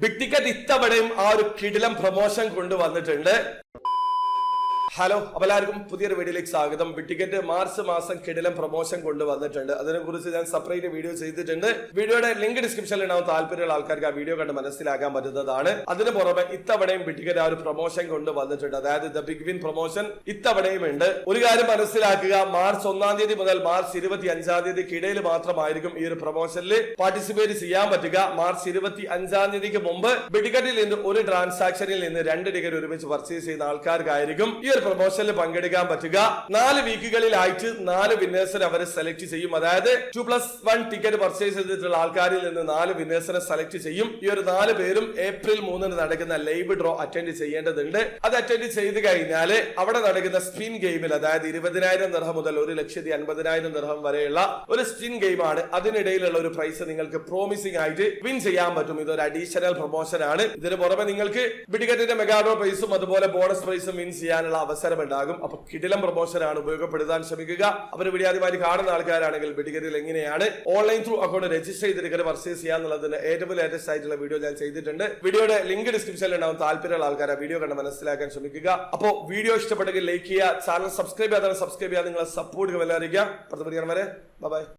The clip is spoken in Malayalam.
ബിഗ് ടിക്കറ്റ് ഇത്തവണയും ആ ഒരു കിടിലം പ്രൊമോഷൻ കൊണ്ടുവന്നിട്ടുണ്ട്. ഹലോ, അപ്പോൾ എല്ലാവർക്കും പുതിയൊരു വീഡിയോയിലേക്ക് സ്വാഗതം. ബിഗ് ടിക്കറ്റ് മാർച്ച് മാസം കിടിലം പ്രൊമോഷൻ കൊണ്ടുവന്നിട്ടുണ്ട്. അതിനെക്കുറിച്ച് ഞാൻ സെപ്പറേറ്റ് വീഡിയോ ചെയ്തിട്ടുണ്ട്. വീഡിയോയുടെ ലിങ്ക് ഡിസ്ക്രിപ്ഷനിൽ ഉണ്ടാവും. താല്പര്യമുള്ള ആൾക്കാർക്ക് ആ വീഡിയോ കണ്ട് മനസ്സിലാക്കാൻ പറ്റുന്നതാണ്. അതിന് പുറമെ ഇത്തവണയും ബിഗ് ടിക്കറ്റ് ആ ഒരു പ്രൊമോഷൻ കൊണ്ടുവന്നിട്ടുണ്ട്. അതായത് ദ ബിഗ് വിൻ പ്രൊമോഷൻ ഇത്തവണയും ഉണ്ട്. ഒരു കാര്യം മനസ്സിലാക്കുക, മാർച്ച് 1-ാം തീയതി മുതൽ മാർച്ച് 25-ാം തീയതിക്കിടയിൽ മാത്രമായിരിക്കും ഈ ഒരു പ്രൊമോഷനിൽ പാർട്ടിസിപ്പേറ്റ് ചെയ്യാൻ പറ്റുക. മാർച്ച് 25-ാം തീയതിക്ക് മുമ്പ് ബിഗ് ടിക്കറ്റിൽ നിന്ന് ഒരു ട്രാൻസാക്ഷനിൽ നിന്ന് 2 ടിക്കറ്റ് ഒരുമിച്ച് പർച്ചേസ് ചെയ്യുന്ന ആൾക്കാർക്കായിരിക്കും ഈ ഒരു പ്രൊമോഷനിൽ പങ്കെടുക്കാൻ പറ്റുക. 4 വീക്കുകളിലായിട്ട് 4 വിന്നേഴ്സിനെ അവർ സെലക്ട് ചെയ്യും. അതായത് 2+1 ടിക്കറ്റ് പർച്ചേസ് ചെയ്തിട്ടുള്ള ആൾക്കാരിൽ നിന്ന് 4 വിന്നേഴ്സിനെ സെലക്ട് ചെയ്യും. ഈ ഒരു 4 പേരും ഏപ്രിൽ 3-ന് നടക്കുന്ന ലൈവ് ഡ്രോ അറ്റൻഡ് ചെയ്യേണ്ടതുണ്ട്. അത് അറ്റൻഡ് ചെയ്ത് കഴിഞ്ഞാൽ അവിടെ നടക്കുന്ന സ്പിൻ ഗെയിമിൽ, അതായത് 20,000 ദിർഹം മുതൽ 1,50,000 ദിർഹം വരെയുള്ള ഒരു സ്പിൻ ഗെയിമാണ്. അതിനിടയിലുള്ള ഒരു പ്രൈസ് നിങ്ങൾക്ക് പ്രോമിസിംഗ് ആയിട്ട് വിൻ ചെയ്യാൻ പറ്റും. ഇതൊരു അഡീഷണൽ പ്രൊമോഷൻ ആണ്. ഇതിന് പുറമെ നിങ്ങൾക്ക് ബിഗ് ടിക്കറ്റിന്റെ മെഗാ ഡ്രോ പ്രൈസും അതുപോലെ ബോണസ് പ്രൈസും വിൻ ചെയ്യാനുള്ള അവസരം ഉണ്ടാകും. അപ്പൊ കിടിലം പ്രൊമോഷൻ ആണ്, ഉപയോഗപ്പെടുത്താൻ ശ്രമിക്കുക. അവർ വീഡിയോ ആദ്യമായി കാണുന്ന ആൾക്കാരാണെങ്കിൽ ബിഗ് ടിക്കറ്റിൽ എങ്ങനെയാണ് ഓൺലൈൻ ത്രൂ അക്കൗണ്ട് രജിസ്റ്റർ ചെയ്ത് ടിക്കറ്റ് പർച്ചേസ് ചെയ്യാന്നുള്ളതിന് ഏറ്റവും ലേറ്റസ്റ്റ് ആയിട്ടുള്ള വീഡിയോ ഞാൻ ചെയ്തിട്ടുണ്ട്. വീഡിയോയുടെ ലിങ്ക് ഡിസ്ക്രിപ്ഷനിൽ ഉണ്ടാവും. താല്പര്യമുള്ള ആൾക്കാർ ആ വീഡിയോ കണ്ട് മനസ്സിലാക്കാൻ ശ്രമിക്കുക. അപ്പോൾ വീഡിയോ ഇഷ്ടപ്പെട്ടെങ്കിൽ ലൈക്ക് ചെയ്യുക, ചാനൽ സബ്സ്ക്രൈബ് ചെയ്യാതെ സബ്സ്ക്രൈബ് ചെയ്യാൻ നിങ്ങളെ സപ്പോർട്ട് അറിയിക്കാം. അടുത്ത വീഡിയോ വരെ ബൈ.